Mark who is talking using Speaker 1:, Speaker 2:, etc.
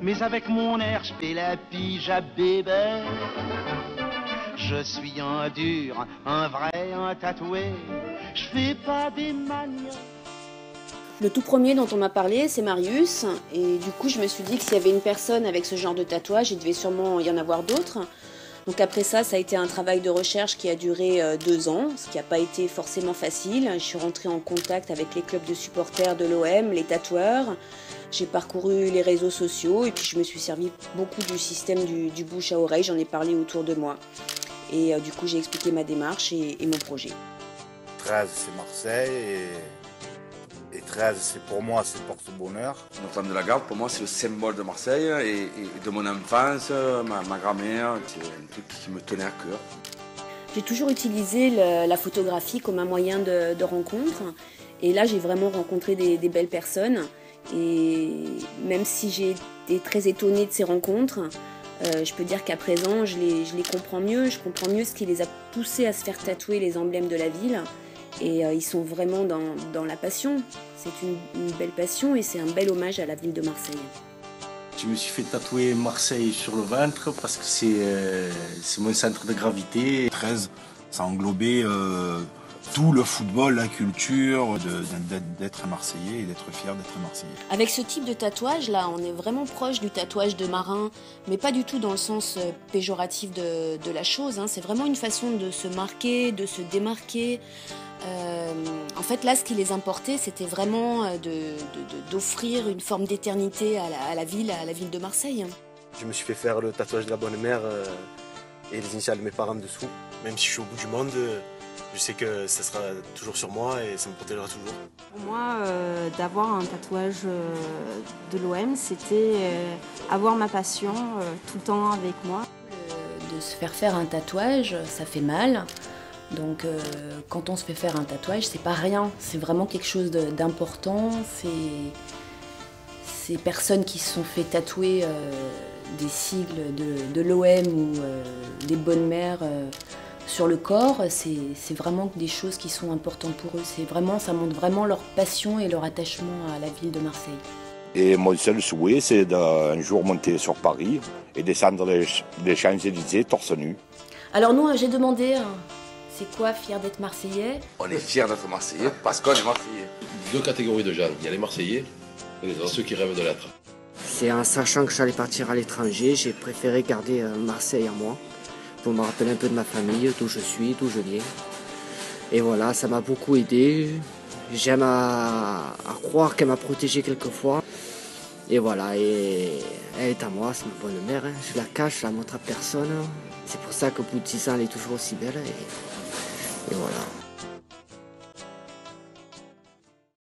Speaker 1: mais avec mon air, je fais la pige à bébé. Je suis un dur, un vrai, un tatoué. Je fais pas des manières.
Speaker 2: Le tout premier dont on m'a parlé, c'est Marius. Et du coup, je me suis dit que s'il y avait une personne avec ce genre de tatouage, il devait sûrement y en avoir d'autres. Donc après ça a été un travail de recherche qui a duré 2 ans, ce qui n'a pas été forcément facile. Je suis rentrée en contact avec les clubs de supporters de l'OM, les tatoueurs. J'ai parcouru les réseaux sociaux et puis je me suis servi beaucoup du système du bouche à oreille. J'en ai parlé autour de moi. Et du coup, j'ai expliqué ma démarche et mon projet.
Speaker 3: 13, c'est Marseille et 13, c'est pour moi, c'est porte-bonheur.
Speaker 4: Notre-Dame de la Garde, pour moi, c'est le symbole de Marseille et de mon enfance, ma grand-mère. C'est un truc qui me tenait à cœur.
Speaker 2: J'ai toujours utilisé la photographie comme un moyen de rencontre. Et là, j'ai vraiment rencontré des belles personnes. Et même si j'ai été très étonnée de ces rencontres, je peux dire qu'à présent, je les comprends mieux. Je comprends mieux ce qui les a poussés à se faire tatouer les emblèmes de la ville. Et ils sont vraiment dans la passion. C'est une belle passion et c'est un bel hommage à la ville de Marseille.
Speaker 5: Je me suis fait tatouer Marseille sur le ventre parce que c'est mon centre de gravité.
Speaker 6: 13, ça englobait tout le football, la culture, d'être Marseillais et d'être fier d'être Marseillais.
Speaker 2: Avec ce type de tatouage, là, on est vraiment proche du tatouage de marin, mais pas du tout dans le sens péjoratif de la chose. Hein. C'est vraiment une façon de se marquer, de se démarquer. En fait, là, ce qui les importait, c'était vraiment d'offrir une forme d'éternité à la ville de Marseille.
Speaker 7: Je me suis fait faire le tatouage de la bonne mère et les initiales de mes parents dessous. Même si je suis au bout du monde, je sais que ça sera toujours sur moi et ça me protégera toujours.
Speaker 8: Pour moi, d'avoir un tatouage de l'OM, c'était avoir ma passion tout le temps avec moi.
Speaker 2: De se faire un tatouage, ça fait mal. Donc quand on se fait faire un tatouage, c'est pas rien, c'est vraiment quelque chose d'important. Ces personnes qui se sont fait tatouer des sigles de l'OM ou des bonnes mères sur le corps, c'est vraiment des choses qui sont importantes pour eux. Ça montre vraiment leur passion et leur attachement à la ville de Marseille.
Speaker 3: Et mon seul souhait, c'est d'un jour monter sur Paris et descendre les Champs-Élysées torse nu.
Speaker 2: Alors nous, j'ai demandé... C'est quoi, fier d'être Marseillais?
Speaker 4: On est fiers d'être Marseillais parce qu'on est Marseillais.
Speaker 9: 2 catégories de gens, il y a les Marseillais et les autres, ceux qui rêvent de l'être.
Speaker 10: C'est en sachant que j'allais partir à l'étranger, j'ai préféré garder Marseille à moi, pour me rappeler un peu de ma famille, d'où je suis, d'où je viens. Et voilà, ça m'a beaucoup aidé. J'aime à croire qu'elle m'a protégé quelquefois. Et voilà, et elle est à moi, c'est ma bonne mère. Hein. Je la cache, je la montre à personne. C'est pour ça qu'au bout de 6 ans, elle est toujours aussi belle. Et voilà.